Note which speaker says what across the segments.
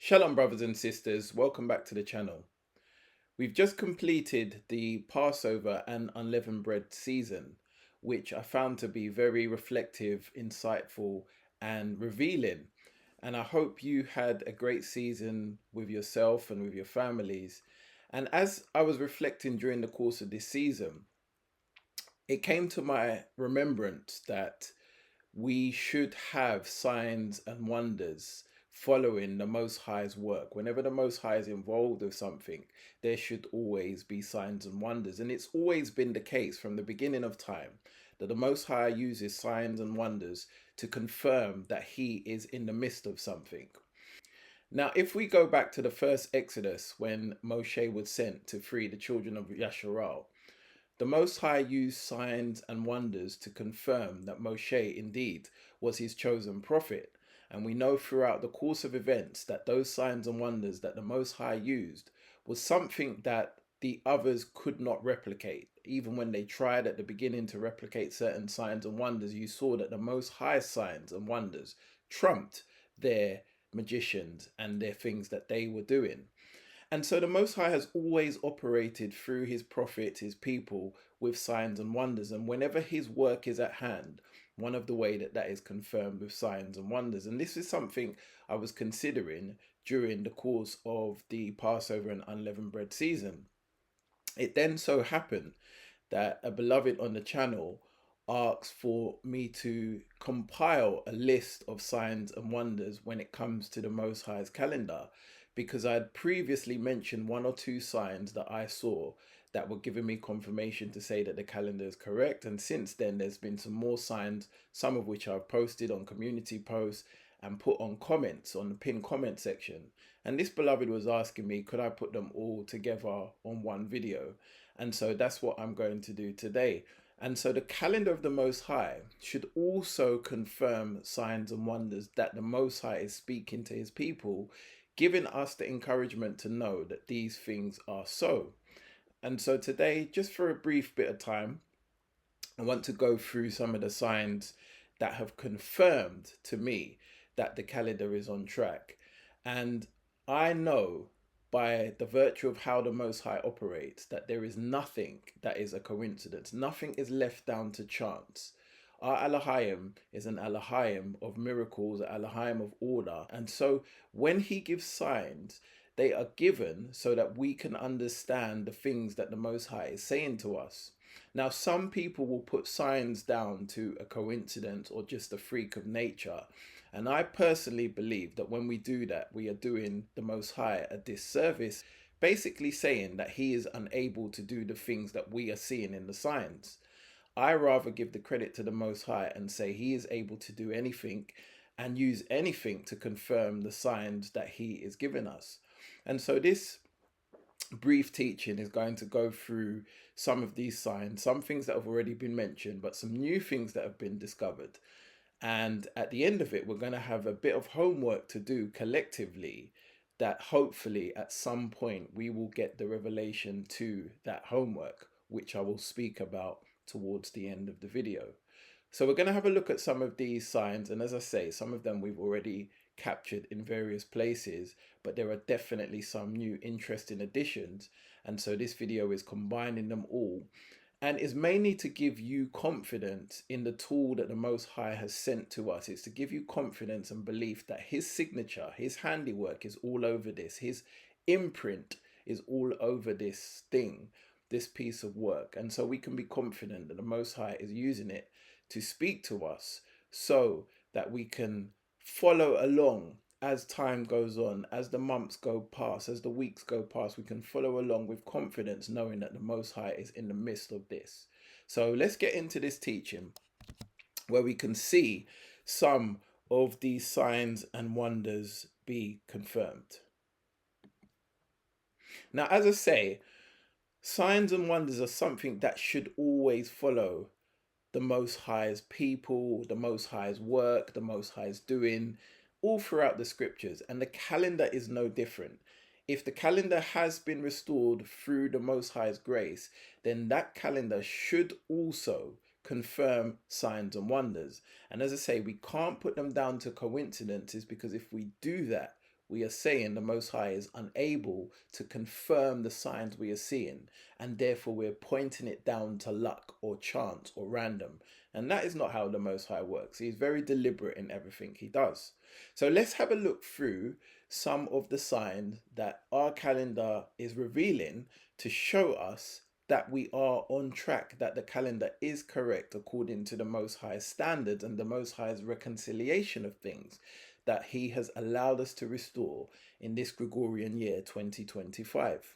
Speaker 1: Shalom, brothers and sisters. Welcome back to the channel. We've just completed the Passover and unleavened bread season, which I found to be very reflective, insightful, and revealing. And I hope you had a great season with yourself and with your families. And as I was reflecting during the course of this season, it came to my remembrance that we should have signs and wonders following the Most High's work. Whenever the Most High is involved with something, there should always be signs and wonders. And it's always been the case from the beginning of time that the Most High uses signs and wonders to confirm that He is in the midst of something. Now, if we go back to the first Exodus when Moshe was sent to free the children of Yasharal, the Most High used signs and wonders to confirm that Moshe indeed was his chosen prophet. And we know throughout the course of events that those signs and wonders that the Most High used was something that the others could not replicate. Even when they tried at the beginning to replicate certain signs and wonders, you saw that the Most High signs and wonders trumped their magicians and their things that they were doing. And so the Most High has always operated through his prophets, his people, with signs and wonders. And whenever his work is at hand, one of the way that is confirmed with signs and wonders. And this is something I was considering during the course of the Passover and unleavened bread season. It then so happened that a beloved on the channel asked for me to compile a list of signs and wonders when it comes to the Most High's calendar, because I had previously mentioned one or two signs that I saw that were giving me confirmation to say that the calendar is correct. And since then, there's been some more signs, some of which I've posted on community posts and put on comments on the pinned comment section. And this beloved was asking me, could I put them all together on one video? And so that's what I'm going to do today. And so the calendar of the Most High should also confirm signs and wonders that the Most High is speaking to his people, giving us the encouragement to know that these things are so. And so today, just for a brief bit of time, I want to go through some of the signs that have confirmed to me that the calendar is on track. And I know by the virtue of how the Most High operates that there is nothing that is a coincidence. Nothing is left down to chance. Our Elohim is an Elohim of miracles, an Elohim of order. And so when he gives signs, they are given so that we can understand the things that the Most High is saying to us. Now, some people will put signs down to a coincidence or just a freak of nature. And I personally believe that when we do that, we are doing the Most High a disservice, basically saying that he is unable to do the things that we are seeing in the signs. I rather give the credit to the Most High and say he is able to do anything and use anything to confirm the signs that he is giving us. And so this brief teaching is going to go through some of these signs, some things that have already been mentioned, but some new things that have been discovered. And at the end of it, we're going to have a bit of homework to do collectively that hopefully at some point we will get the revelation to that homework, which I will speak about towards the end of the video. So we're going to have a look at some of these signs. And as I say, some of them we've already captured in various places, but there are definitely some new interesting additions. And so this video is combining them all and is mainly to give you confidence in the tool that the Most High has sent to us. It's to give you confidence and belief that his signature, his handiwork is all over this. His imprint is all over this thing, this piece of work. And so we can be confident that the Most High is using it to speak to us so that we can follow along as time goes on, as the months go past, as the weeks go past. We can follow along with confidence, knowing that the Most High is in the midst of this. So let's get into this teaching where we can see some of these signs and wonders be confirmed. Now, as I say, signs and wonders are something that should always follow the Most High's people, the Most High's work, the Most High's doing, all throughout the scriptures. And the calendar is no different. If the calendar has been restored through the Most High's grace, then that calendar should also confirm signs and wonders. And as I say, we can't put them down to coincidences, because if we do that, we are saying the Most High is unable to confirm the signs we are seeing, and therefore we're pointing it down to luck or chance or random. And that is not how the Most High works. He's very deliberate in everything he does. So let's have a look through some of the signs that our calendar is revealing to show us that we are on track, that the calendar is correct according to the Most High's standards and the Most High's reconciliation of things that he has allowed us to restore in this Gregorian year 2025.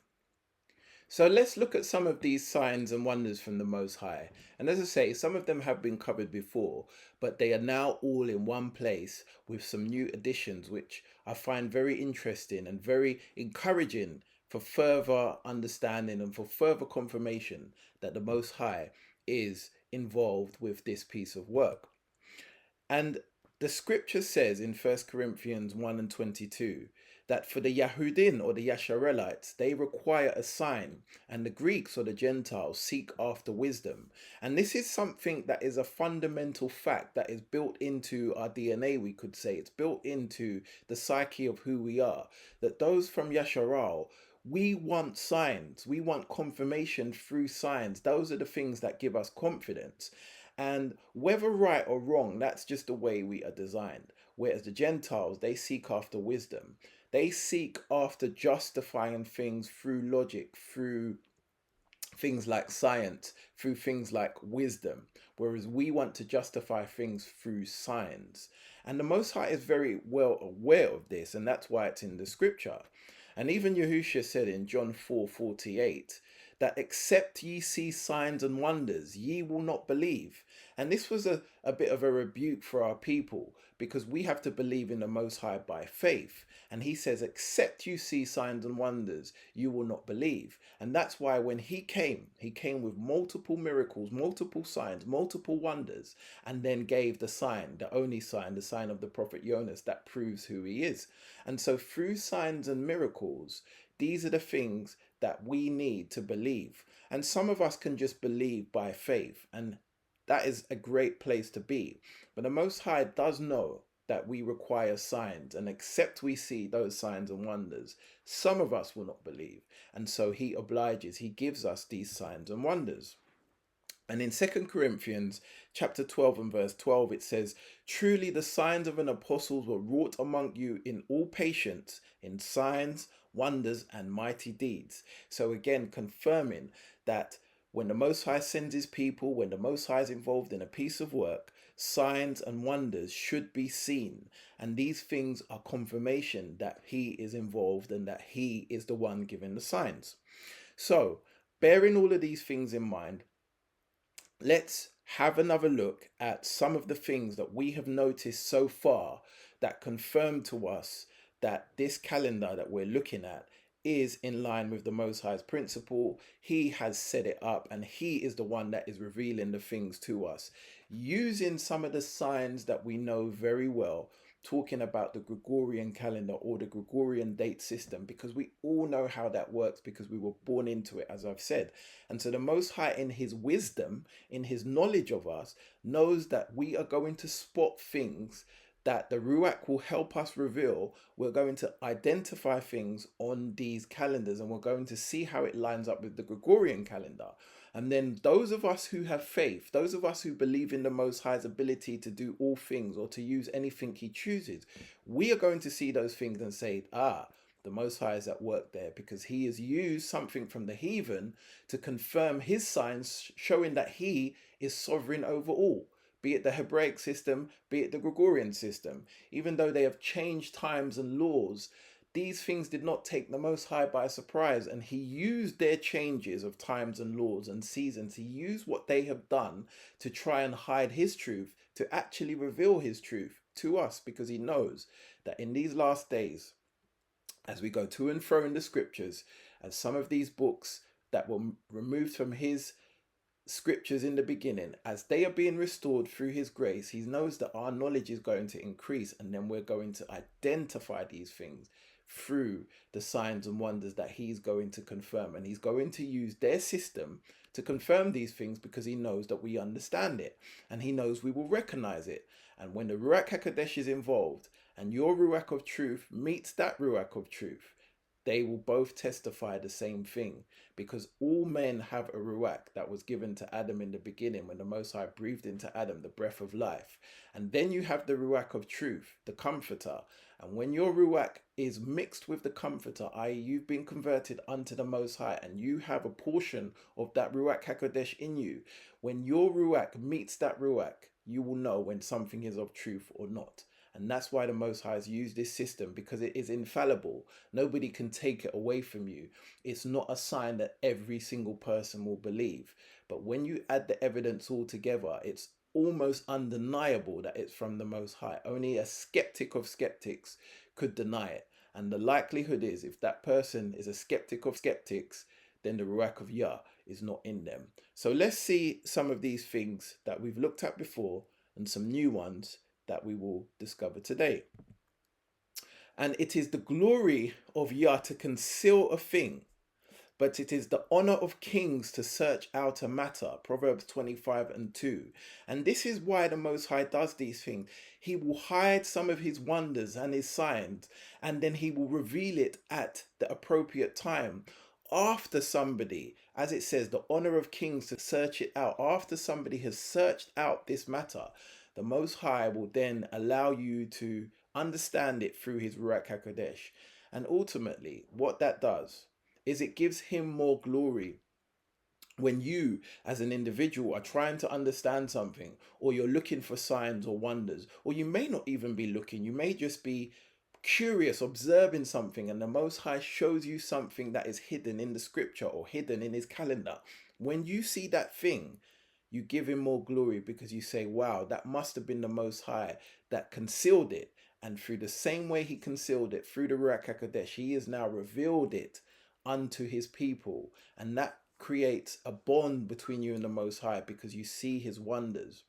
Speaker 1: So let's look at some of these signs and wonders from the Most High. And as I say, some of them have been covered before, but they are now all in one place with some new additions, which I find very interesting and very encouraging for further understanding and for further confirmation that the Most High is involved with this piece of work. And the scripture says in 1 Corinthians 1 and 22 that for the Yahudin or the Yasharelites, they require a sign, and the Greeks or the Gentiles seek after wisdom. And this is something that is a fundamental fact that is built into our DNA, we could say. It's built into the psyche of who we are. That those from Yasharal, we want signs. We want confirmation through signs. Those are the things that give us confidence. And whether right or wrong, that's just the way we are designed. Whereas the Gentiles, they seek after wisdom. They seek after justifying things through logic, through things like science, through things like wisdom. Whereas we want to justify things through signs. And the Most High is very well aware of this, and that's why it's in the scripture. And even Yahushua said in John 4:48, that except ye see signs and wonders, ye will not believe. And this was a bit of a rebuke for our people, because we have to believe in the Most High by faith. And he says, except you see signs and wonders, you will not believe. And that's why when he came with multiple miracles, multiple signs, multiple wonders, and then gave the sign, the only sign, the sign of the prophet Jonas, that proves who he is. And so through signs and miracles, these are the things that we need to believe. And some of us can just believe by faith, and that is a great place to be. But the Most High does know that we require signs, and except we see those signs and wonders, some of us will not believe. And so he obliges, he gives us these signs and wonders. And in 2 Corinthians chapter 12 and verse 12, it says, truly the signs of an apostle were wrought among you in all patience, in signs, wonders, and mighty deeds. So again, confirming that when the Most High sends his people, when the Most High is involved in a piece of work, signs and wonders should be seen. And these things are confirmation that he is involved and that he is the one giving the signs. So, bearing all of these things in mind, let's have another look at some of the things that we have noticed so far that confirm to us that this calendar that we're looking at is in line with the Most High's principle. He has set it up, and he is the one that is revealing the things to us, using some of the signs that we know very well, talking about the Gregorian calendar or the Gregorian date system, because we all know how that works because we were born into it, as I've said. And so the Most High, in his wisdom, in his knowledge of us, knows that we are going to spot things that the Ruach will help us reveal. We're going to identify things on these calendars, and we're going to see how it lines up with the Gregorian calendar. And then those of us who have faith, those of us who believe in the Most High's ability to do all things or to use anything he chooses, we are going to see those things and say, the Most High is at work there, because he has used something from the heathen to confirm his signs, showing that he is sovereign over all. Be it the Hebraic system, be it the Gregorian system. Even though they have changed times and laws, these things did not take the Most High by surprise, and he used their changes of times and laws and seasons. He used what they have done to try and hide his truth, to actually reveal his truth to us, because he knows that in these last days, as we go to and fro in the scriptures, as some of these books that were removed from his scriptures in the beginning, as they are being restored through his grace, he knows that our knowledge is going to increase, and then we're going to identify these things through the signs and wonders that he's going to confirm, and he's going to use their system to confirm these things because he knows that we understand it and he knows we will recognize it. And when the Ruach HaKodesh is involved and your Ruach of truth meets that Ruach of truth, they will both testify the same thing, because all men have a ruach that was given to Adam in the beginning when the Most High breathed into Adam the breath of life. And then you have the ruach of truth, the comforter. And when your ruach is mixed with the comforter, i.e. you've been converted unto the Most High and you have a portion of that Ruach HaKodesh in you, when your ruach meets that ruach, you will know when something is of truth or not. And that's why the Most High has used this system, because it is infallible. Nobody can take it away from you. It's not a sign that every single person will believe. But when you add the evidence all together, it's almost undeniable that it's from the Most High. Only a skeptic of skeptics could deny it. And the likelihood is, if that person is a skeptic of skeptics, then the Ruach of Yah is not in them. So let's see some of these things that we've looked at before and some new ones that we will discover today. And it is the glory of Yah to conceal a thing, but it is the honor of kings to search out a matter. Proverbs 25:2. And this is why the Most High does these things. He will hide some of his wonders and his signs, and then he will reveal it at the appropriate time. After somebody, as it says, the honor of kings to search it out, after somebody has searched out this matter, the Most High will then allow you to understand it through his Ruach HaKodesh. And ultimately, what that does is it gives him more glory. When you, as an individual, are trying to understand something, or you're looking for signs or wonders, or you may not even be looking, you may just be curious, observing something, and the Most High shows you something that is hidden in the scripture or hidden in his calendar. When you see that thing, you give him more glory, because you say, wow, that must have been the Most High that concealed it. And through the same way he concealed it, through the Ruach HaKodesh, he has now revealed it unto his people. And that creates a bond between you and the Most High, because you see his wonders.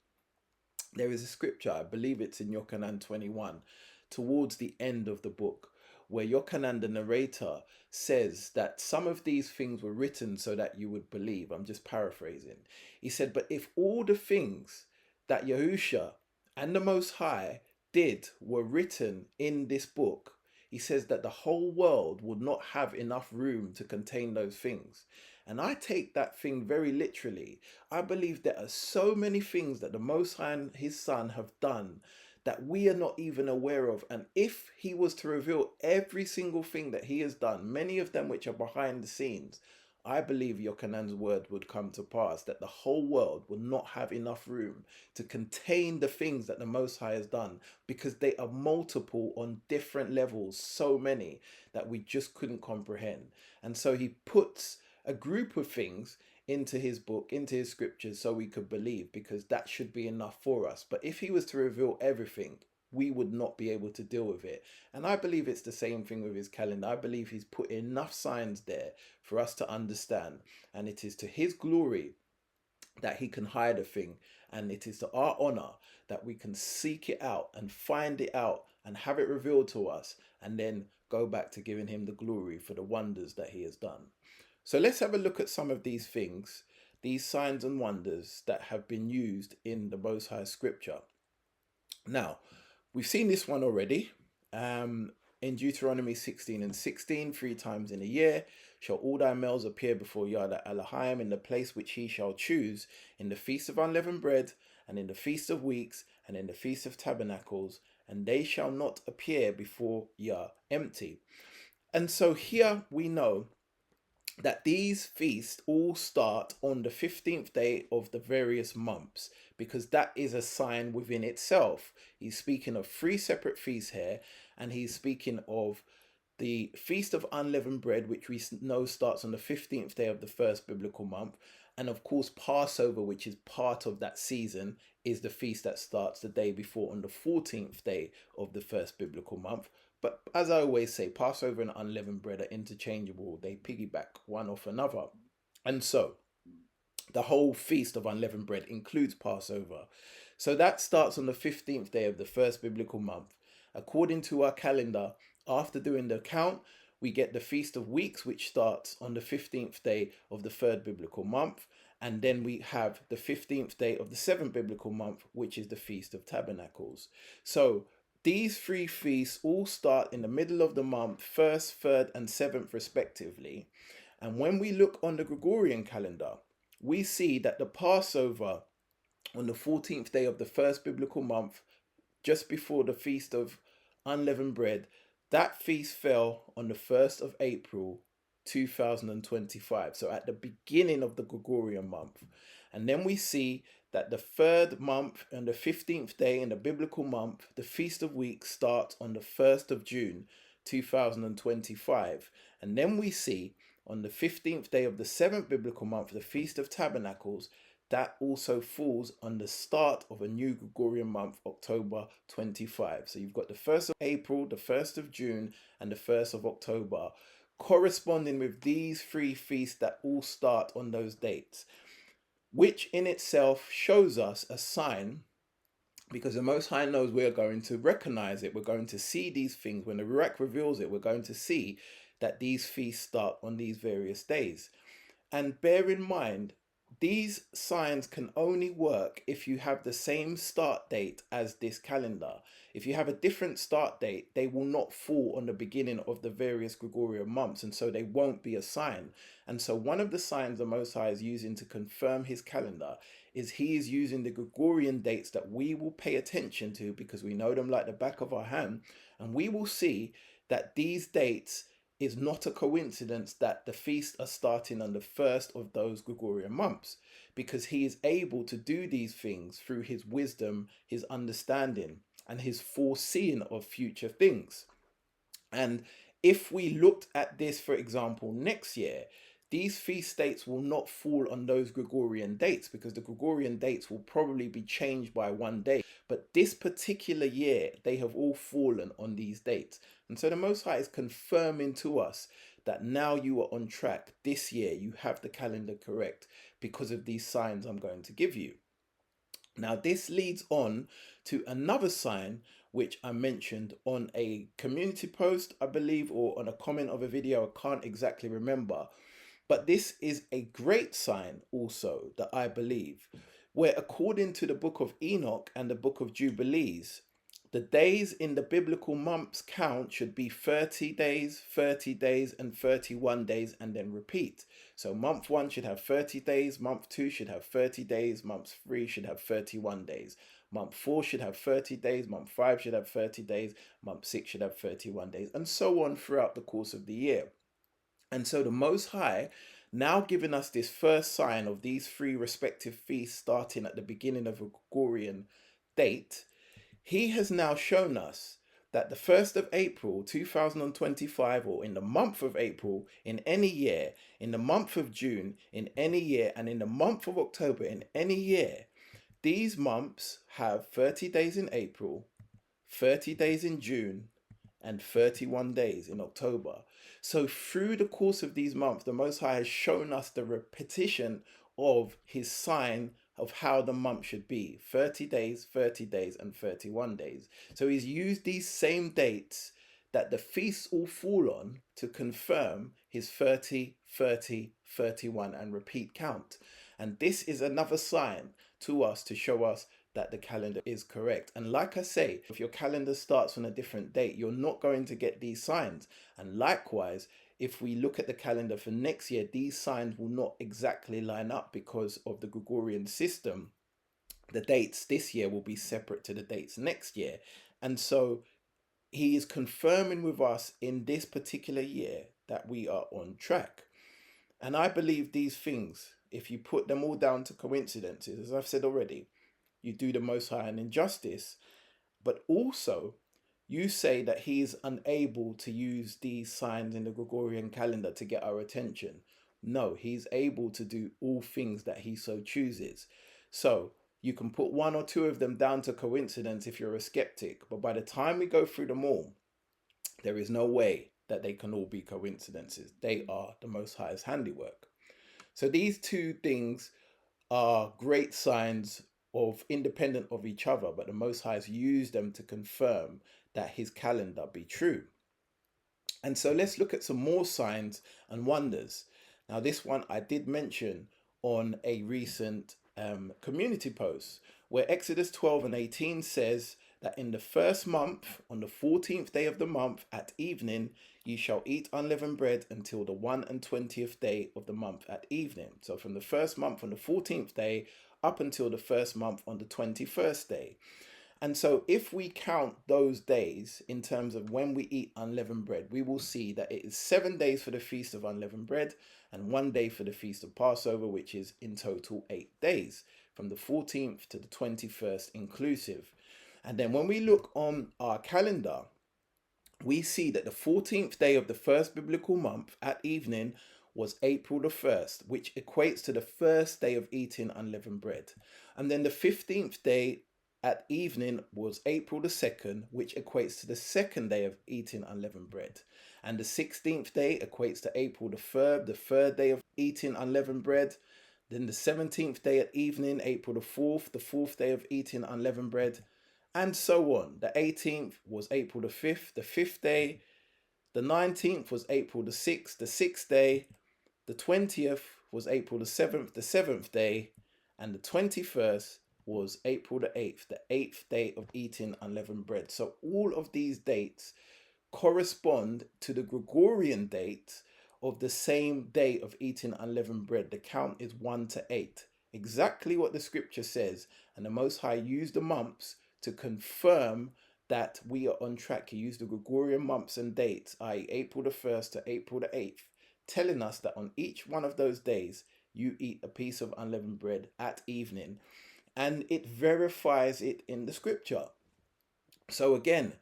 Speaker 1: There is a scripture, I believe it's in Yochanan 21, towards the end of the book, where Yochanan, the narrator, says that some of these things were written so that you would believe. I'm just paraphrasing. He said, but if all the things that Yahusha and the Most High did were written in this book, he says that the whole world would not have enough room to contain those things. And I take that thing very literally. I believe there are so many things that the Most High and his Son have done that we are not even aware of. And if he was to reveal every single thing that he has done, many of them which are behind the scenes, I believe Yochanan's word would come to pass, that the whole world will not have enough room to contain the things that the Most High has done, because they are multiple on different levels, so many that we just couldn't comprehend. And so he puts a group of things into his book, into his scriptures, so we could believe, because that should be enough for us. But if he was to reveal everything, we would not be able to deal with it. And I believe it's the same thing with his calendar. I believe he's put enough signs there for us to understand. And it is to his glory that he can hide a thing. And it is to our honor that we can seek it out and find it out and have it revealed to us, and then go back to giving him the glory for the wonders that he has done. So let's have a look at some of these things, these signs and wonders that have been used in the Most High scripture. Now, we've seen this one already in Deuteronomy 16:16, 3 times in a year shall all thy males appear before Yahweh Elohim in the place which he shall choose, in the feast of unleavened bread, and in the feast of weeks, and in the feast of tabernacles, and they shall not appear before Yah empty. And so here we know that these feasts all start on the 15th day of the various months, because that is a sign within itself. He's speaking of 3 separate feasts here, and he's speaking of the Feast of Unleavened Bread, which we know starts on the 15th day of the first biblical month. And of course, Passover, which is part of that season, is the feast that starts the day before on the 14th day of the first biblical month. But as I always say, Passover and unleavened bread are interchangeable. They piggyback one off another. And so the whole feast of unleavened bread includes Passover. So that starts on the 15th day of the first biblical month. According to our calendar, after doing the count, we get the Feast of Weeks, which starts on the 15th day of the third biblical month. And then we have the 15th day of the seventh biblical month, which is the Feast of Tabernacles. So these three feasts all start in the middle of the month, first, third, and seventh, respectively. And when we look on the Gregorian calendar, we see that the Passover on the 14th day of the first biblical month, just before the Feast of Unleavened Bread, that feast fell on the 1st of April 2025. So at the beginning of the Gregorian month. And then we see that the third month and the 15th day in the biblical month, the Feast of Weeks, starts on the 1st of June 2025. And then we see on the 15th day of the seventh biblical month, the Feast of Tabernacles, that also falls on the start of a new Gregorian month, October 25. So you've got the 1st of April, the 1st of June, and the 1st of October, corresponding with these three feasts that all start on those dates, which in itself shows us a sign, because the Most High knows we're going to recognize it. We're going to see these things. When the Ruach reveals it, we're going to see that these feasts start on these various days. And bear in mind, these signs can only work if you have the same start date as this calendar. If you have a different start date, they will not fall on the beginning of the various Gregorian months, and so they won't be a sign. And so one of the signs the Most High is using to confirm his calendar is he is using the Gregorian dates that we will pay attention to, because we know them like the back of our hand, and we will see that these dates is not a coincidence that the feasts are starting on the first of those Gregorian months, because he is able to do these things through his wisdom, his understanding, and his foreseeing of future things. And if we looked at this, for example, next year, these feast dates will not fall on those Gregorian dates, because the Gregorian dates will probably be changed by one day. But this particular year, they have all fallen on these dates. And so the Most High is confirming to us that now you are on track. This year, you have the calendar correct because of these signs I'm going to give you. Now, this leads on to another sign which I mentioned on a community post, I believe, or on a comment of a video. I can't exactly remember. But this is a great sign also that I believe, where according to the book of Enoch and the book of Jubilees, the days in the biblical months count should be 30 days, 30 days, and 31 days, and then repeat. So month 1 should have 30 days, month 2 should have 30 days, month 3 should have 31 days. Month 4 should have 30 days, month 5 should have 30 days, month 6 should have 31 days, and so on throughout the course of the year. And so the Most High, now giving us this first sign of these three respective feasts starting at the beginning of a Gregorian date, he has now shown us that the 1st of April 2025, or in the month of April in any year, in the month of June in any year, and in the month of October in any year, these months have 30 days in April, 30 days in June, and 31 days in October. So through the course of these months, the Most High has shown us the repetition of his sign of how the month should be: 30 days, 30 days, and 31 days. So he's used these same dates that the feasts all fall on to confirm his 30, 30, 31, and repeat count. And this is another sign to us to show us that the calendar is correct. And like I say, if your calendar starts on a different date, you're not going to get these signs. And likewise, if we look at the calendar for next year, these signs will not exactly line up because of the Gregorian system. The dates this year will be separate to the dates next year. And so he is confirming with us in this particular year that we are on track. And I believe these things, if you put them all down to coincidences, as I've said already, you do the Most High an injustice. But also, you say that he is unable to use these signs in the Gregorian calendar to get our attention. No, he's able to do all things that he so chooses. So you can put one or two of them down to coincidence if you're a skeptic. But by the time we go through them all, there is no way that they can all be coincidences. They are the Most High's handiwork. So these two things are great signs of independent of each other, but the Most High has used them to confirm that his calendar be true. And so let's look at some more signs and wonders. Now, this one I did mention on a recent community post where Exodus 12 and 18 says that in the first month, on the 14th day of the month at evening, ye shall eat unleavened bread until the 21st day of the month at evening. So from the first month on the 14th day up until the first month on the 21st day. And so if we count those days in terms of when we eat unleavened bread, we will see that it is 7 days for the Feast of Unleavened Bread and 1 day for the Feast of Passover, which is in total 8 days, from the 14th to the 21st inclusive. And then when we look on our calendar, we see that the 14th day of the first biblical month at evening was April the 1st, which equates to the first day of eating unleavened bread. And then the 15th day at evening was April the 2nd, which equates to the second day of eating unleavened bread. And the 16th day equates to April the 3rd day of eating unleavened bread. Then the 17th day at evening, April the 4th day of eating unleavened bread, and so on. The 18th was April the 5th day. The 19th was April the 6th day. The 20th was April the 7th day. And the 21st was April the 8th day of eating unleavened bread. So all of these dates correspond to the Gregorian date of the same day of eating unleavened bread. The count is 1 to 8. Exactly what the scripture says. And the Most High used the months to confirm that we are on track. He used the Gregorian months and dates, i.e. April the 1st to April the 8th, telling us that on each one of those days, you eat a piece of unleavened bread at evening. And it verifies it in the scripture. So again,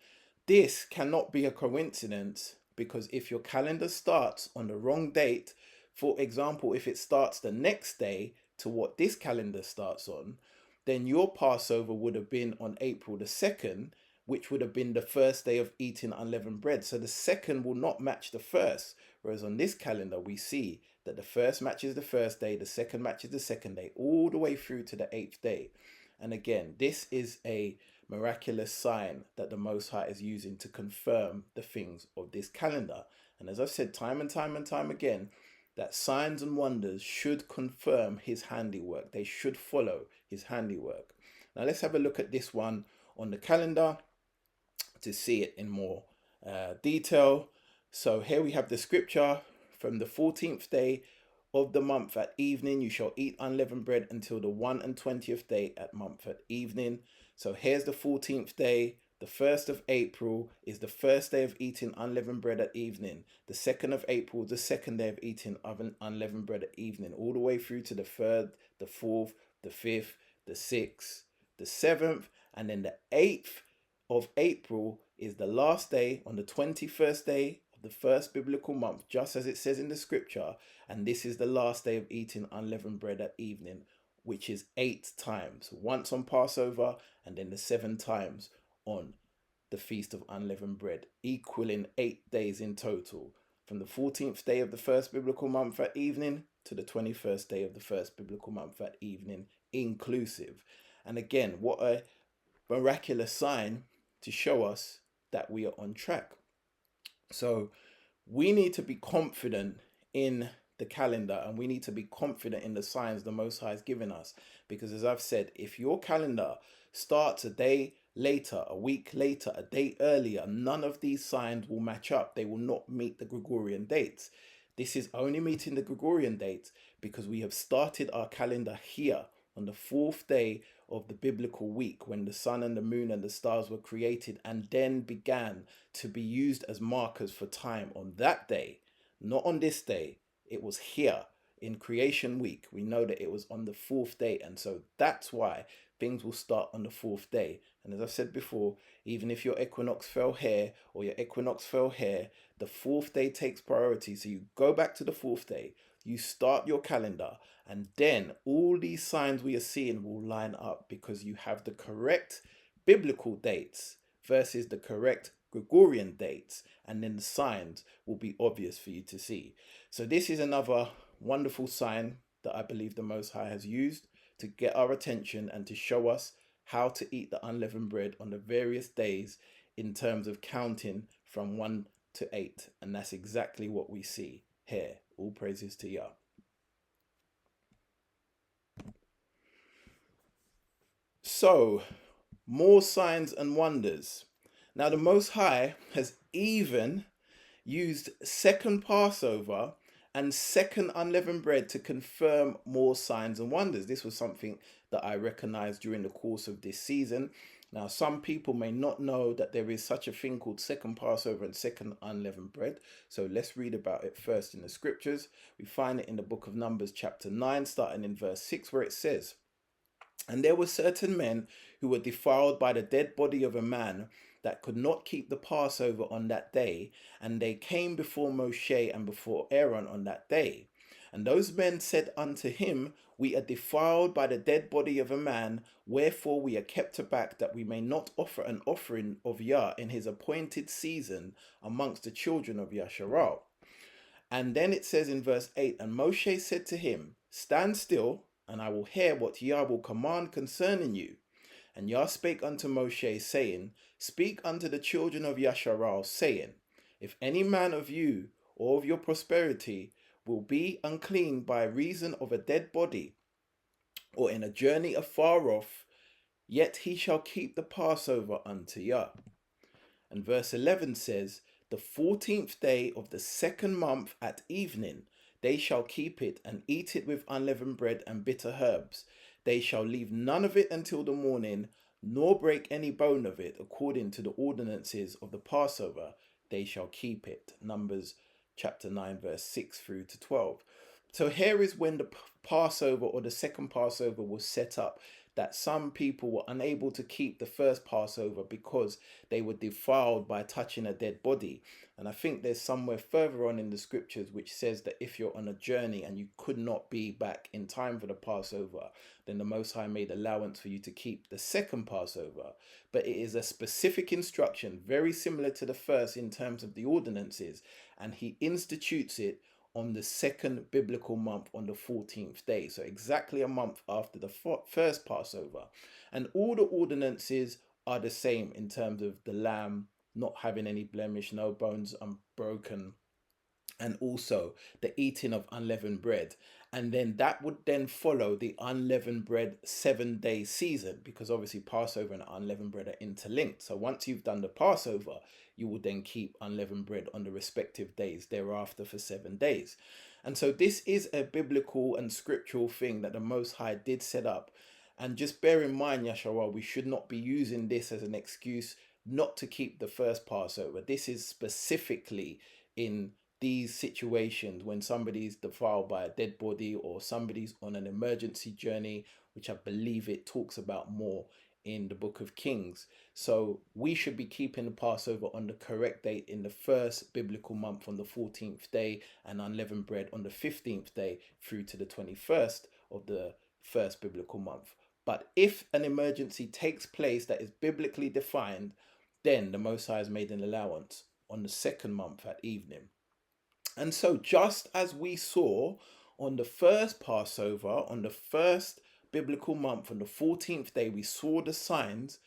Speaker 1: this cannot be a coincidence, because if your calendar starts on the wrong date, for example, if it starts the next day to what this calendar starts on, then your Passover would have been on April the 2nd, which would have been the first day of eating unleavened bread. So the second will not match the first. Whereas on this calendar, we see that the first matches the first day, the second matches the second day, all the way through to the 8th day. And again, this is a miraculous sign that the Most High is using to confirm the things of this calendar. And as I've said time and time again, that signs and wonders should confirm his handiwork. They should follow his handiwork. Now let's have a look at this one on the calendar to see it in more detail. So here we have the scripture: from the 14th day of the month at evening, you shall eat unleavened bread until the 21st day at month at evening. So here's the 14th day. The 1st of April is the first day of eating unleavened bread at evening. The 2nd of April is the second day of eating unleavened bread at evening, all the way through to the 3rd, the 4th, the 5th, the 6th, the 7th, and then the 8th of April is the last day, on the 21st day of the first biblical month, just as it says in the scripture. And this is the last day of eating unleavened bread at evening, which is 8 times. Once on Passover, and then the 7 times on the Feast of Unleavened Bread, equaling 8 days in total, from the 14th day of the first biblical month at evening to the 21st day of the first biblical month at evening inclusive. And again, what a miraculous sign to show us that we are on track. So we need to be confident in the calendar, and we need to be confident in the signs the Most High has given us. Because as I've said, if your calendar starts a day later, a week later, a day earlier, none of these signs will match up. They will not meet the Gregorian dates. This is only meeting the Gregorian dates because we have started our calendar here on the 4th day of the biblical week, when the sun and the moon and the stars were created and then began to be used as markers for time on that day, not on this day. It was here in creation week. We know that it was on the 4th day, and so that's why things will start on the 4th day. And as I've said before, even if your equinox fell here or your equinox fell here, the 4th day takes priority. So you go back to the 4th day, you start your calendar, and then all these signs we are seeing will line up, because you have the correct biblical dates versus the correct Gregorian dates, and then the signs will be obvious for you to see. So this is another wonderful sign that I believe the Most High has used to get our attention and to show us how to eat the unleavened bread on the various days in terms of counting from 1 to 8. And that's exactly what we see here. All praises to Yah. So, more signs and wonders. Now, the Most High has even used second Passover and second unleavened bread to confirm more signs and wonders. This was something that I recognized during the course of this season. Now, some people may not know that there is such a thing called second Passover and second unleavened bread. So let's read about it first in the scriptures. We find it in the book of Numbers, chapter 9, starting in verse 6, where it says, "And there were certain men who were defiled by the dead body of a man that could not keep the Passover on that day, and they came before Moshe and before Aaron on that day. And those men said unto him, We are defiled by the dead body of a man, wherefore we are kept aback, that we may not offer an offering of Yah in his appointed season amongst the children of Yasharal." And then it says in verse 8, "And Moshe said to him, Stand still, and I will hear what Yah will command concerning you. And Yah spake unto Moshe, saying, Speak unto the children of Yasharal, saying, If any man of you or of your prosperity will be unclean by reason of a dead body, or in a journey afar off, yet he shall keep the Passover unto Yah." And verse 11 says, "The 14th day of the second month at evening, they shall keep it and eat it with unleavened bread and bitter herbs. They shall leave none of it until the morning, nor break any bone of it, according to the ordinances of the Passover. They shall keep it." Numbers chapter 9, verse 6 through to 12. So here is when the Passover, or the second Passover, was set up, that some people were unable to keep the first Passover because they were defiled by touching a dead body. And I think there's somewhere further on in the scriptures which says that if you're on a journey and you could not be back in time for the Passover, then the Most High made allowance for you to keep the second Passover. But it is a specific instruction, very similar to the first in terms of the ordinances, and he institutes it on the second biblical month on the 14th day. So exactly a month after the first Passover. And all the ordinances are the same in terms of the lamb not having any blemish, no bones unbroken, and also the eating of unleavened bread. And then that would then follow the unleavened bread 7-day season, because obviously Passover and unleavened bread are interlinked. So once you've done the Passover, you will then keep unleavened bread on the respective days thereafter for 7 days. And so this is a biblical and scriptural thing that the Most High did set up. And just bear in mind, Yasharal, we should not be using this as an excuse not to keep the first Passover. This is specifically in these situations when somebody's defiled by a dead body, or somebody's on an emergency journey, which I believe it talks about more in the book of Kings. So we should be keeping the Passover on the correct date in the first biblical month on the 14th day, and unleavened bread on the 15th day through to the 21st of the first biblical month. But if an emergency takes place that is biblically defined, then the Most High has made an allowance on the second month at evening. And so just as we saw on the first Passover, on the first biblical month, on the 14th day, we saw the signs,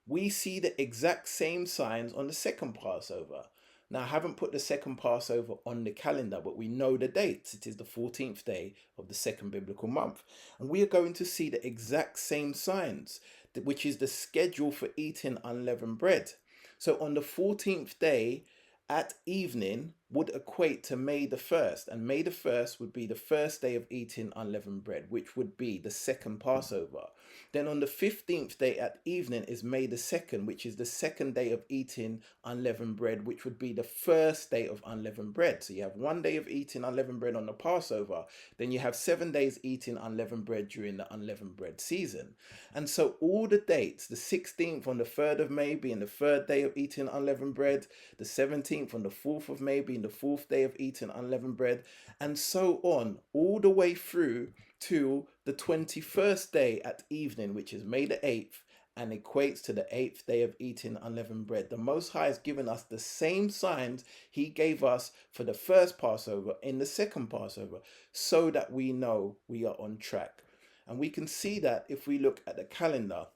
Speaker 1: we see the exact same signs on the second Passover. Now, I haven't put the second Passover on the calendar, but we know the dates. It is the 14th day of the second biblical month. And we are going to see the exact same signs, which is the schedule for eating unleavened bread. So on the 14th day at evening would equate to May the 1st, and May the 1st would be the first day of eating unleavened bread, which would be the second Passover. Then on the 15th day at evening is May the 2nd, which is the second day of eating unleavened bread, which would be the first day of unleavened bread. So you have 1 day of eating unleavened bread on the Passover, then you have 7 days eating unleavened bread during the unleavened bread season. And so all the dates, the 16th on the 3rd of May being the third day of eating unleavened bread, the 17th on the 4th of May being the fourth day of eating unleavened bread, and so on, all the way through to the 21st day at evening, which is May the 8th, and equates to the 8th day of eating unleavened bread. The Most High has given us the same signs he gave us for the first Passover in the second Passover, so that we know we are on track. And we can see that if we look at the calendar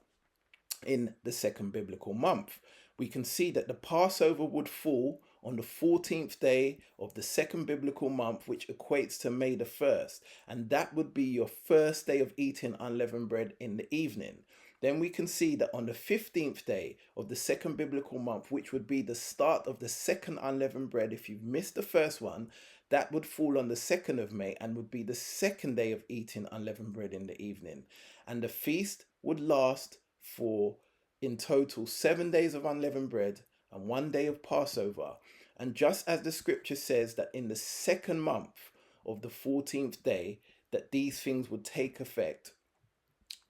Speaker 1: in the second biblical month. We can see that the Passover would fall on the 14th day of the second biblical month, which equates to May the 1st. And that would be your first day of eating unleavened bread in the evening. then we can see that on the 15th day of the second biblical month, which would be the start of the second unleavened bread, if you've missed the first one, that would fall on the 2nd of May and would be the second day of eating unleavened bread in the evening. And the feast would last for, in total, 7 days of unleavened bread and 1 day of Passover. And just as the scripture says that in the second month of the 14th day, that these things would take effect,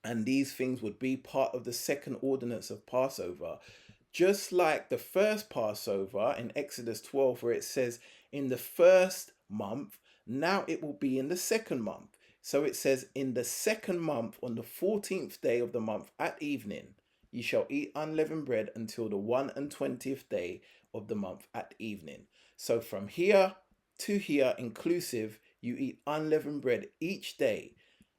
Speaker 1: and these things would be part of the second ordinance of Passover, just like the first Passover in Exodus 12, where it says in the first month, now it will be in the second month. So it says in the second month, on the 14th day of the month at evening, ye shall eat unleavened bread until the 21st day of the month at evening. So from here to here inclusive, you eat unleavened bread each day.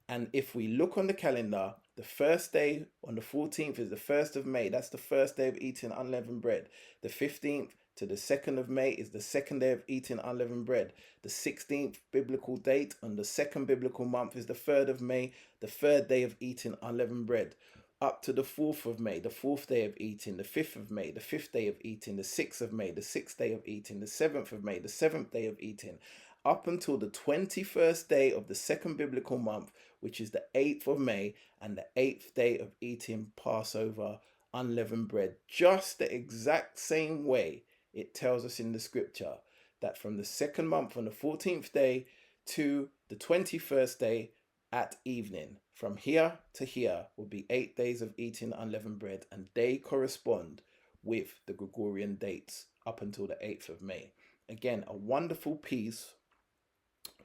Speaker 1: And if we look on the calendar, the first day on the 14th is the 1st of May. That's the first day of eating unleavened bread. The 15th to the 2nd of May is the second day of eating unleavened bread. The 16th biblical date on the second biblical month is the 3rd of May, the third day of eating unleavened bread. Up to the 4th of May, the 4th day of eating, the 5th of May, the 5th day of eating, the 6th of May, the 6th day of eating, the 7th of May, the 7th day of eating, up until the 21st day of the second biblical month, which is the 8th of May, and the 8th day of eating Passover unleavened bread. Just the exact same way it tells us in the scripture that from the second month on the 14th day to the 21st day at evening, from here to here will be 8 days of eating unleavened bread, and they correspond with the Gregorian dates up until the 8th of May. Again, a wonderful piece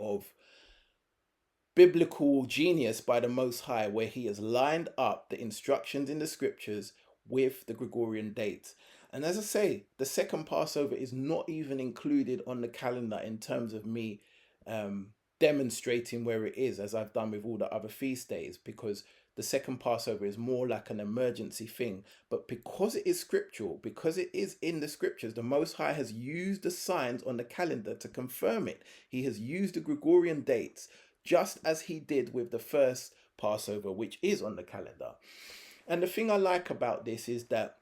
Speaker 1: of biblical genius by the Most High, where he has lined up the instructions in the scriptures with the Gregorian dates. And as I say, the second Passover is not even included on the calendar in terms of me demonstrating where it is, as I've done with all the other feast days, because the second Passover is more like an emergency thing. But because it is scriptural, because it is in the scriptures, the Most High has used the signs on the calendar to confirm it. He has used the Gregorian dates, just as he did with the first Passover, which is on the calendar. And the thing I like about this is that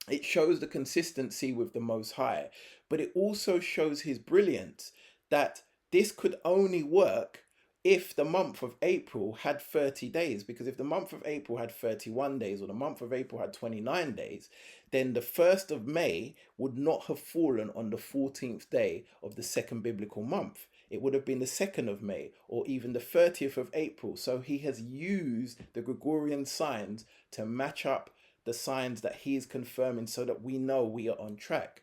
Speaker 1: it shows the consistency with the Most High, but it also shows his brilliance, that this could only work if the month of April had 30 days. Because if the month of April had 31 days, or the month of April had 29 days, then the 1st of May would not have fallen on the 14th day of the second biblical month. It would have been the 2nd of May, or even the 30th of April. So he has used the Gregorian signs to match up the signs that he is confirming, so that we know we are on track.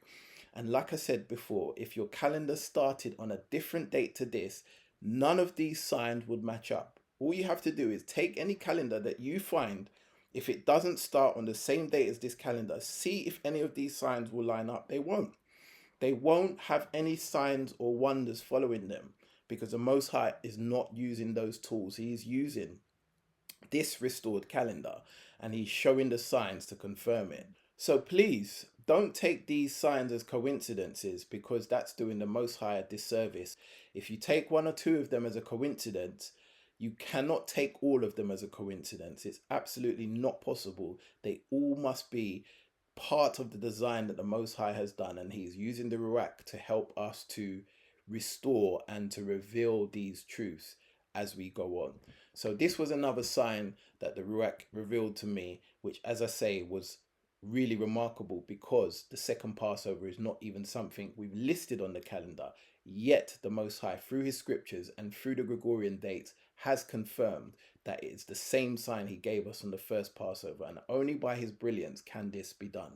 Speaker 1: And like I said before, if your calendar started on a different date to this, none of these signs would match up. All you have to do is take any calendar that you find. If it doesn't start on the same date as this calendar, see if any of these signs will line up. They won't. They won't have any signs or wonders following them, because the Most High is not using those tools. He is using this restored calendar, and he's showing the signs to confirm it. So please don't take these signs as coincidences, because that's doing the Most High a disservice. If you take one or two of them as a coincidence, you cannot take all of them as a coincidence. It's absolutely not possible. They all must be part of the design that the Most High has done, and he's using the Ruach to help us to restore and to reveal these truths as we go on. So this was another sign that the Ruach revealed to me, which, as I say, was really remarkable, because the second Passover is not even something we've listed on the calendar. Yet the Most High, through his scriptures and through the Gregorian dates, has confirmed that it's the same sign he gave us on the first Passover, and only by his brilliance can this be done.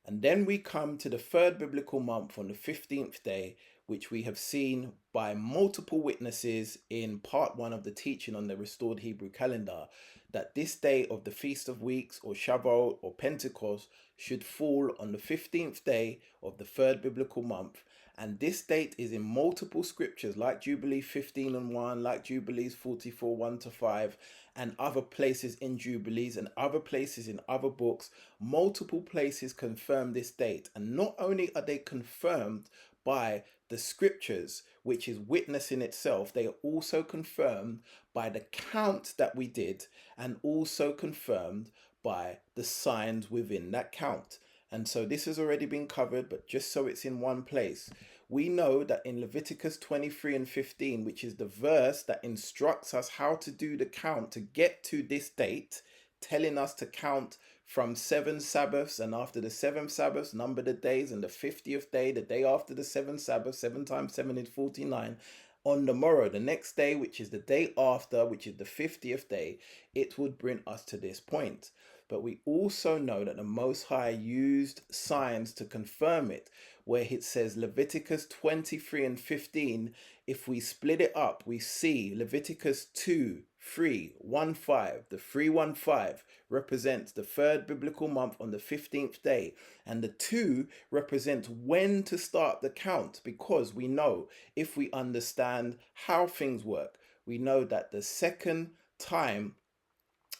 Speaker 1: And then we come to the third biblical month on the 15th day, which we have seen by multiple witnesses in part 1 of the teaching on the restored Hebrew calendar, that this day of the Feast of Weeks, or Shavuot, or Pentecost, should fall on the 15th day of the third biblical month. And this date is in multiple scriptures, like Jubilee 15:1, like Jubilees 44:1-5, and other places in Jubilees and other places in other books. Multiple places confirm this date. And not only are they confirmed by the scriptures, which is witness in itself. They are also confirmed by the count that we did, and also confirmed by the signs within that count. And so this has already been covered, but just so it's in one place, we know that in Leviticus 23 and 15, which is the verse that instructs us how to do the count to get to this date, telling us to count from 7 Sabbaths, and after the 7 Sabbaths, number the days, and the 50th day, the day after the 7 Sabbaths, 7 times 7 is 49. On the morrow, the next day, which is the day after, which is the 50th day, it would bring us to this point. But we also know that the Most High used signs to confirm it, where it says Leviticus 23 and 15. If we split it up, we see Leviticus 2, 3, 1, 5. The 315 represents the third biblical month on the 15th day. And the 2 represents when to start the count, because we know, if we understand how things work, we know that the second time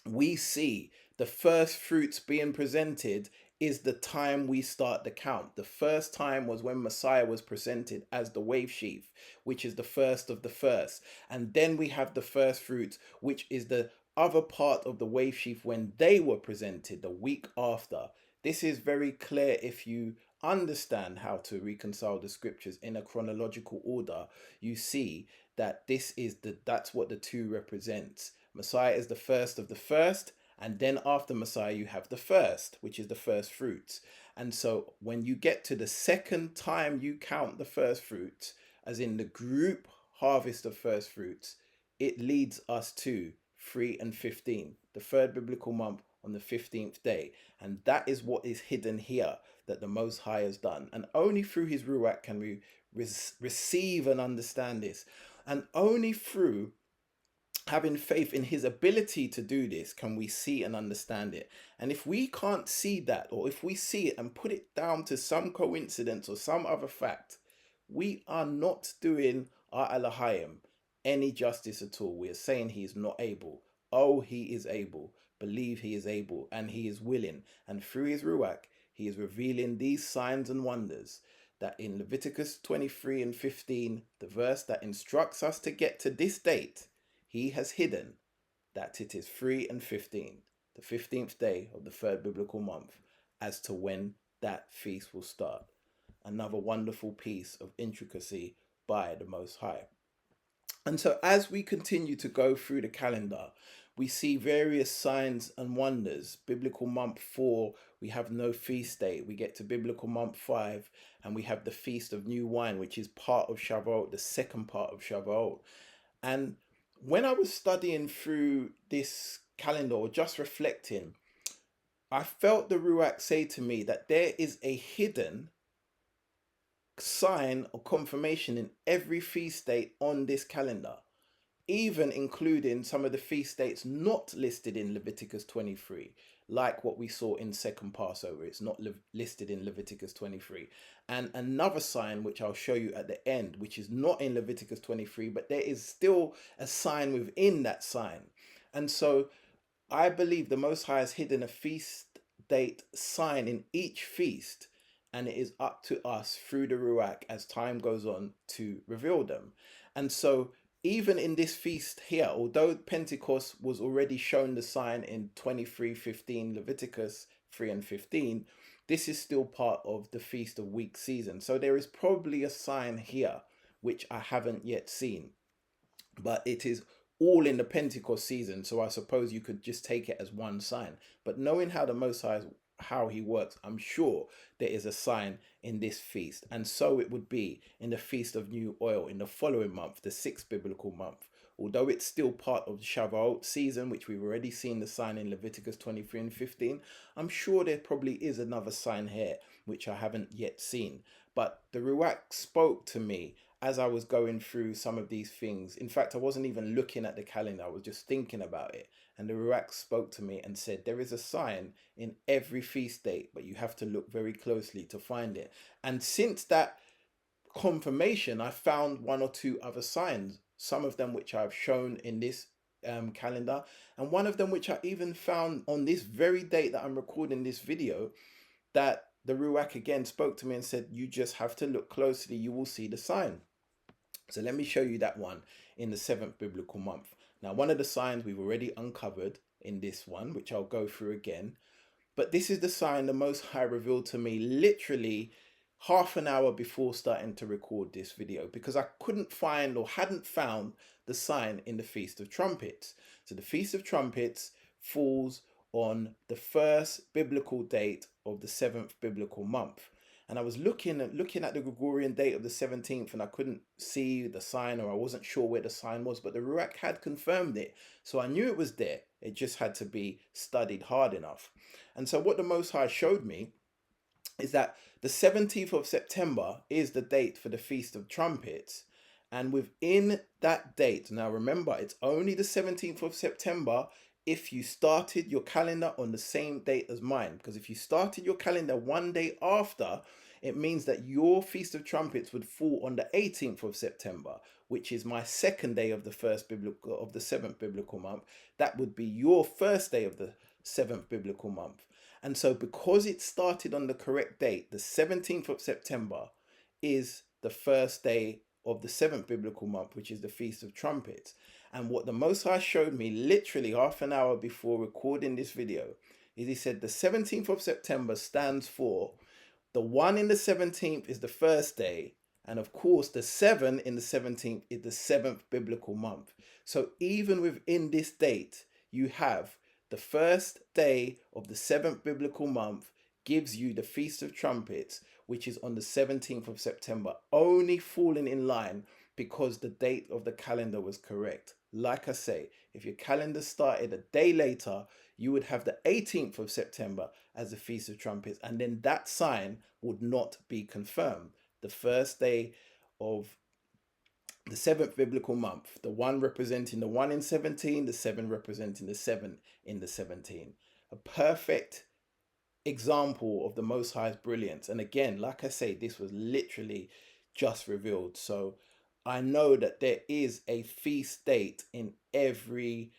Speaker 1: we see the first fruits being presented is the time we start the count. The first time was when Messiah was presented as the wave sheaf, which is the first of the first. And then we have the first fruits, which is the other part of the wave sheaf when they were presented the week after. This is very clear if you understand how to reconcile the scriptures in a chronological order. You see that that's what the 2 represents. Messiah is the first of the first, and then after Messiah you have the first, which is the first fruits. And so when you get to the second time you count the first fruits, as in the group harvest of first fruits, it leads us to 3 and 15, the third biblical month on the 15th day. And that is what is hidden here, that the Most High has done. And only through his Ruach can we receive and understand this. And only through having faith in his ability to do this can we see and understand it. And if we can't see that, or if we see it and put it down to some coincidence or some other fact, we are not doing our Elohim any justice at all. We are saying he is not able. Oh, he is able. Believe he is able, and he is willing. And through his Ruach, he is revealing these signs and wonders that in Leviticus 23 and 15, the verse that instructs us to get to this date, he has hidden that it is 3 and 15, the 15th day of the third biblical month, as to when that feast will start. Another wonderful piece of intricacy by the Most High. And so as we continue to go through the calendar, we see various signs and wonders. Biblical month 4, we have no feast day. We get to biblical month 5, and we have the Feast of New Wine, which is part of Shavuot, the second part of Shavuot. And when I was studying through this calendar, or just reflecting, I felt the Ruach say to me that there is a hidden sign or confirmation in every feast date on this calendar, even including some of the feast dates not listed in Leviticus 23, like what we saw in second Passover. It's not listed in Leviticus 23. And another sign, which I'll show you at the end, which is not in Leviticus 23, but there is still a sign within that sign. And so I believe the Most High has hidden a feast date sign in each feast, and it is up to us through the Ruach as time goes on to reveal them. And so even in this feast here, although Pentecost was already shown the sign in 23:15, Leviticus 3 and 15, this is still part of the Feast of Week season. So there is probably a sign here which I haven't yet seen, but it is all in the Pentecost season. So I suppose you could just take it as one sign. But knowing how the Most High, how he works, I'm sure there is a sign in this feast. And so it would be in the Feast of New Oil in the following month, the 6th biblical month. Although it's still part of the Shavuot season, which we've already seen the sign in Leviticus 23 and 15, I'm sure there probably is another sign here, which I haven't yet seen. But the Ruach spoke to me as I was going through some of these things. In fact, I wasn't even looking at the calendar, I was just thinking about it. And the Ruach spoke to me and said, there is a sign in every feast date, but you have to look very closely to find it. And since that confirmation, I found 1 or 2 other signs, some of them which I've shown in this calendar, and one of them which I even found on this very date that I'm recording this video, that the Ruach again spoke to me and said, you just have to look closely, you will see the sign. So let me show you that one in the 7th biblical month. Now, one of the signs we've already uncovered in this one, which I'll go through again. But this is the sign the Most High revealed to me literally half an hour before starting to record this video, because I couldn't find or hadn't found the sign in the Feast of Trumpets. So the Feast of Trumpets falls on the first biblical date of the 7th biblical month. And I was looking at the Gregorian date of the 17th, and I couldn't see the sign, or I wasn't sure where the sign was, but the Ruach had confirmed it. So I knew it was there. It just had to be studied hard enough. And so what the Most High showed me is that the 17th of September is the date for the Feast of Trumpets. And within that date, now remember, it's only the 17th of September if you started your calendar on the same date as mine. Because if you started your calendar one day after, it means that your Feast of Trumpets would fall on the 18th of September, which is my second day of the 7th biblical month. That would be your first day of the 7th biblical month. And so because it started on the correct date, the 17th of September is the first day of the 7th biblical month, which is the Feast of Trumpets. And what the Most High showed me literally half an hour before recording this video is he said the 17th of September stands for the 1 in the 17th is the first day. And of course, the 7 in the 17th is the 7th biblical month. So even within this date, you have the first day of the 7th biblical month gives you the Feast of Trumpets, which is on the 17th of September, only falling in line because the date of the calendar was correct. Like I say, if your calendar started a day later, you would have the 18th of September as the Feast of Trumpets, and then that sign would not be confirmed. The first day of the 7th biblical month, the 1 representing the 1 in 17, the 7 representing the 7 in the 17. A perfect example of the Most High's brilliance. And again, like I say, this was literally just revealed. So I know that there is a feast date in every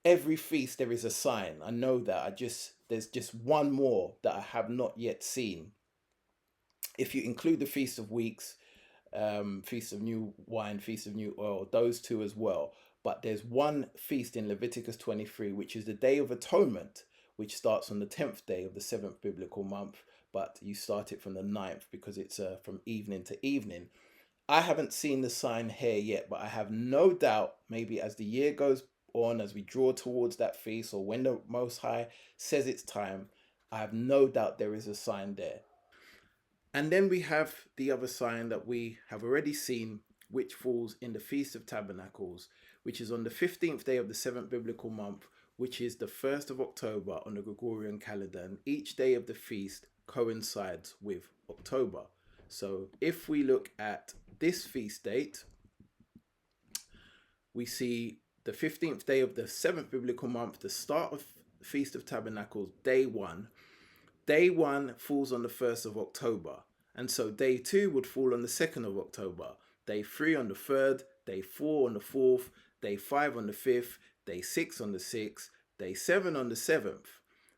Speaker 1: feast. There is a sign. I know that. There's just one more that I have not yet seen. If you include the Feast of Weeks, Feast of New Wine, Feast of New Oil, those two as well. But there's one feast in Leviticus 23, which is the Day of Atonement, which starts on the 10th day of the 7th biblical month. But you start it from the 9th because it's from evening to evening. I haven't seen the sign here yet, but I have no doubt maybe as the year goes on, as we draw towards that feast, or when the Most High says it's time, I have no doubt there is a sign there. And then we have the other sign that we have already seen, which falls in the Feast of Tabernacles, which is on the 15th day of the 7th biblical month, which is the 1st of October on the Gregorian calendar. And each day of the feast coincides with October. So if we look at this feast date, we see the 15th day of the 7th biblical month, the start of Feast of Tabernacles, day 1. Day 1 falls on the 1st of October. And so day 2 would fall on the 2nd of October. Day 3 on the 3rd, day 4 on the 4th, day 5 on the 5th, day 6 on the 6th, day 7 on the 7th.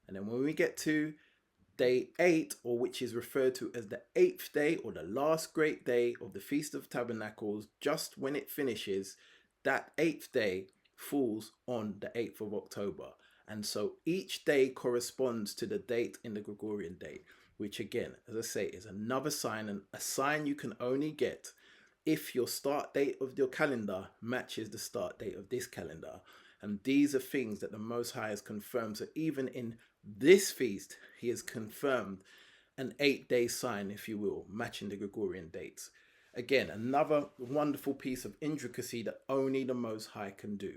Speaker 1: And then when we get to day 8, or which is referred to as the 8th day, or the last great day of the Feast of Tabernacles, just when it finishes, that 8th day falls on the 8th of October. And so each day corresponds to the date in the Gregorian date, which again, as I say, is another sign, and a sign you can only get if your start date of your calendar matches the start date of this calendar. And these are things that the Most High has confirmed. So even in this feast, he has confirmed an 8-day sign, if you will, matching the Gregorian dates. Again, another wonderful piece of intricacy that only the Most High can do.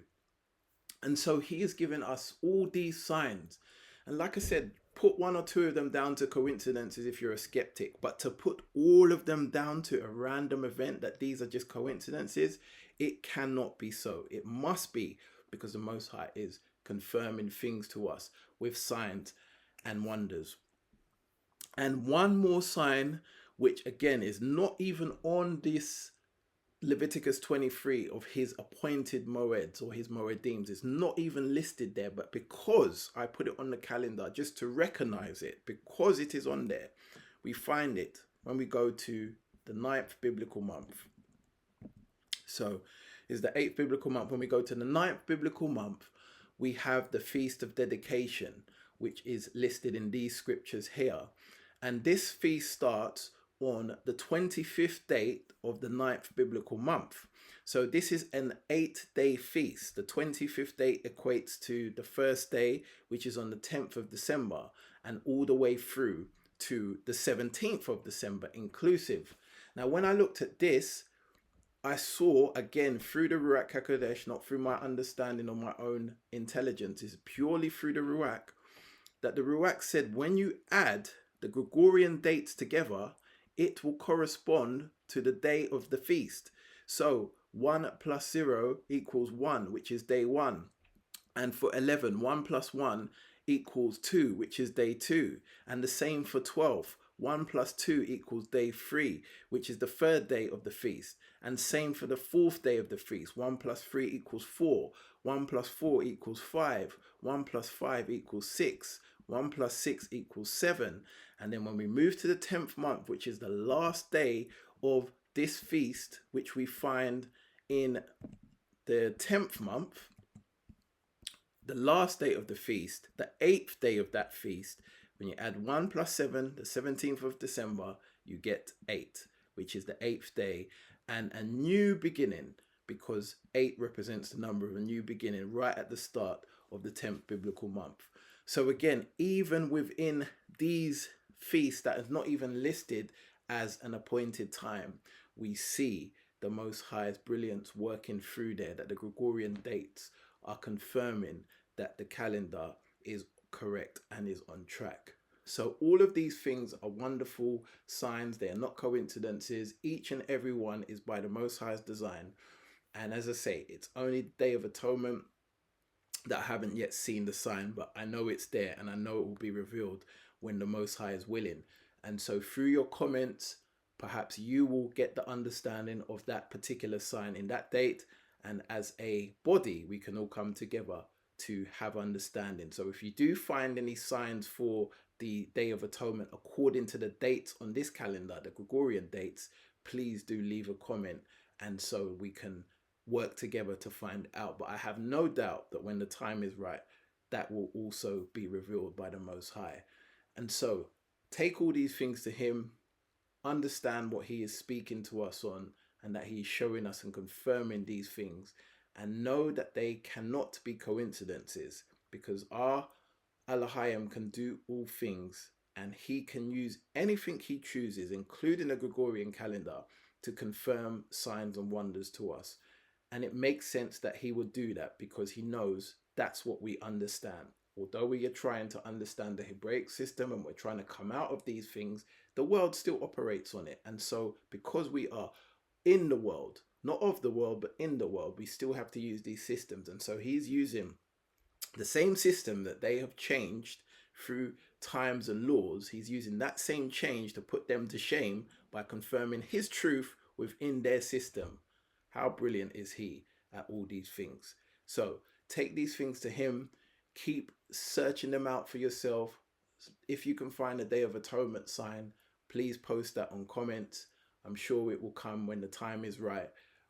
Speaker 1: And so he has given us all these signs. And like I said, put one or two of them down to coincidences if you're a skeptic. But to put all of them down to a random event that these are just coincidences, it cannot be so. It must be because the Most High is confirming things to us with signs and wonders. And one more sign, which again is not even on this Leviticus 23 of his appointed moeds or his moedims is not even listed there, but because I put it on the calendar just to recognize it, because it is on there, we find it when we go to the 9th biblical month. So is the 8th biblical month. When we go to the 9th biblical month, we have the Feast of Dedication, which is listed in these scriptures here. And this feast starts on the 25th day of the 9th biblical month. So this is an 8-day feast. The 25th day equates to the first day, which is on the 10th of December, and all the way through to the 17th of December inclusive. Now, when I looked at this, I saw, again, through the Ruach HaKodesh, not through my understanding or my own intelligence, it's purely through the Ruach, that the Ruach said when you add the Gregorian dates together, it will correspond to the day of the feast. So 1 plus 0 equals 1, which is day 1. And for 11, 1 plus 1 equals 2, which is day 2. And the same for 12. 1 plus 2 equals day 3, which is the third day of the feast. And same for the fourth day of the feast. 1 plus 3 equals 4. 1 plus 4 equals 5. 1 plus 5 equals 6. 1 plus 6 equals 7. And then when we move to the 10th month, which is the last day of this feast, which we find in the 10th month, the last day of the feast, the 8th day of that feast, when you add 1 plus 7, the 17th of December, you get 8, which is the 8th day, and a new beginning, because 8 represents the number of a new beginning right at the start of the 10th biblical month. So again, even within these feasts that is not even listed as an appointed time, we see the Most High's brilliance working through there, that the Gregorian dates are confirming that the calendar is correct and is on track. So all of these things are wonderful signs. They are not coincidences. Each and every one is by the Most High's design. And as I say, it's only the Day of Atonement that I haven't yet seen the sign, but I know it's there and I know it will be revealed when the Most High is willing. And so through your comments, perhaps you will get the understanding of that particular sign in that date. And as a body, we can all come together to have understanding. So if you do find any signs for the Day of Atonement according to the dates on this calendar, the Gregorian dates, please do leave a comment, and so we can work together to find out. But I have no doubt that when the time is right, that will also be revealed by the Most High. And so take all these things to him, understand what he is speaking to us on, and that he is showing us and confirming these things, and know that they cannot be coincidences, because our Elohim can do all things, and he can use anything he chooses, including a Gregorian calendar, to confirm signs and wonders to us. And it makes sense that he would do that, because he knows that's what we understand. Although we are trying to understand the Hebraic system and we're trying to come out of these things, the world still operates on it. And so because we are in the world, not of the world, but in the world, we still have to use these systems. And so he's using the same system that they have changed through times and laws. He's using that same change to put them to shame by confirming his truth within their system. How brilliant is he at all these things? So take these things to him. Keep searching them out for yourself. If you can find a Day of Atonement sign, please post that on comments. I'm sure it will come when the time is right.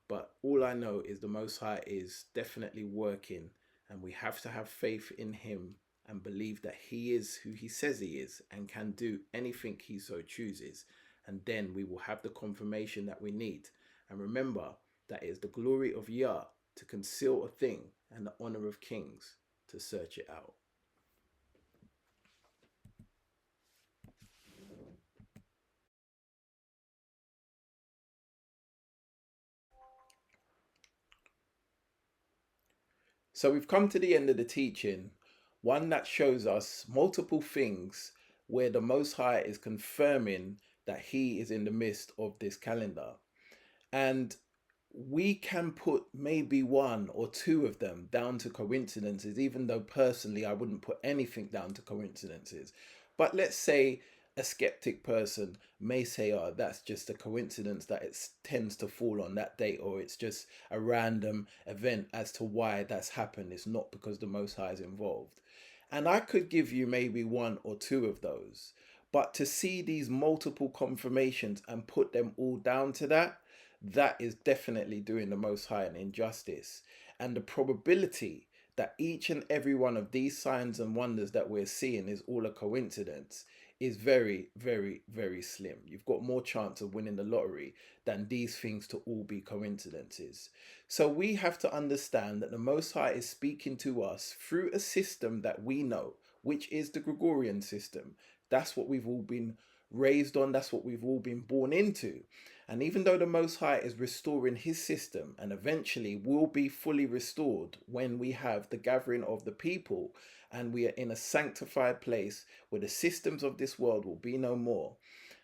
Speaker 1: But all I know is the Most High is definitely working, and we have to have faith in him and believe that he is who he says he is and can do anything he so chooses. And then we will have the confirmation that we need. And remember that it is the glory of Yah to conceal a thing, and the honor of kings to search it out. So we've come to the end of the teaching, one that shows us multiple things where the Most High is confirming that he is in the midst of this calendar. And we can put maybe one or two of them down to coincidences, even though personally I wouldn't put anything down to coincidences. But let's say a skeptic person may say, oh, that's just a coincidence that it tends to fall on that date, or it's just a random event as to why that's happened. It's not because the Most High is involved. And I could give you maybe one or two of those. But to see these multiple confirmations and put them all down to that, that is definitely doing the Most High an injustice. And the probability that each and every one of these signs and wonders that we're seeing is all a coincidence is very, very, very slim. You've got more chance of winning the lottery than these things to all be coincidences. So we have to understand that the Most High is speaking to us through a system that we know, which is the Gregorian system. That's what we've all been raised on. That's what we've all been born into. And even though the Most High is restoring his system and eventually will be fully restored when we have the gathering of the people and we are in a sanctified place where the systems of this world will be no more.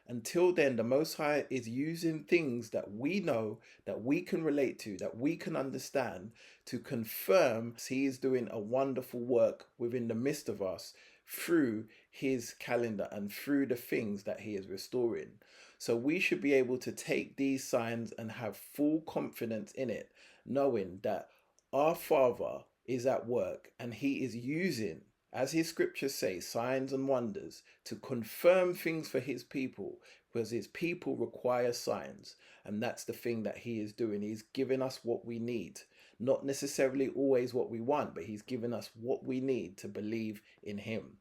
Speaker 1: Until then, the Most High is using things that we know, that we can relate to, that we can understand to confirm he is doing a wonderful work within the midst of us through his calendar and through the things that he is restoring. So we should be able to take these signs and have full confidence in it, knowing that our Father is at work and he is using, as his scriptures say, signs and wonders to confirm things for his people, because his people require signs. And that's the thing that he is doing. He's giving us what we need, not necessarily always what we want, but he's giving us what we need to believe in him.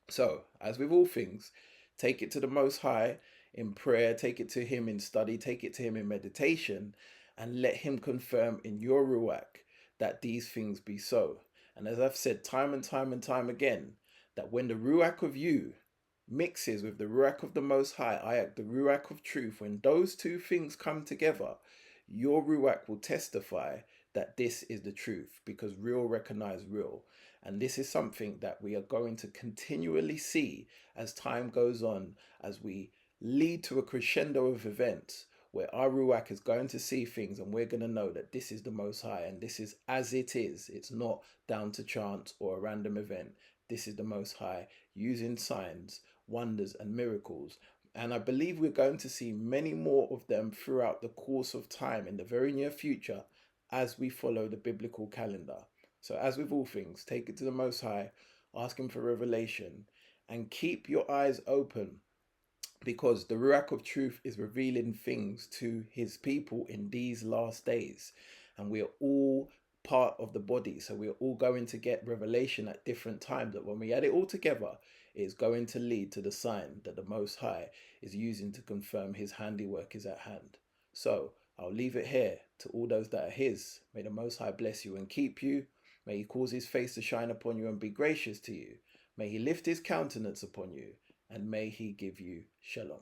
Speaker 1: So, as with all things, take it to the Most High in prayer, take it to him in study, take it to him in meditation, and let him confirm in your ruach that these things be so. And as I've said time and time and time again, that when the ruach of you mixes with the ruach of the Most High, ayat, the ruach of truth, when those two things come together, your ruach will testify that this is the truth, because real recognize real. And this is something that we are going to continually see as time goes on, as we lead to a crescendo of events where our ruach is going to see things and we're going to know that this is the Most High and this is as it is. It's not down to chance or a random event. This is the Most High using signs, wonders and miracles. And I believe we're going to see many more of them throughout the course of time in the very near future as we follow the biblical calendar. So as with all things, take it to the Most High, ask him for revelation, and keep your eyes open, because the Ruach of Truth is revealing things to his people in these last days. And we are all part of the body. So we are all going to get revelation at different times. That when we add it all together, it's going to lead to the sign that the Most High is using to confirm his handiwork is at hand. So I'll leave it here to all those that are his. May the Most High bless you and keep you. May he cause his face to shine upon you and be gracious to you. May he lift his countenance upon you, and may he give you shalom.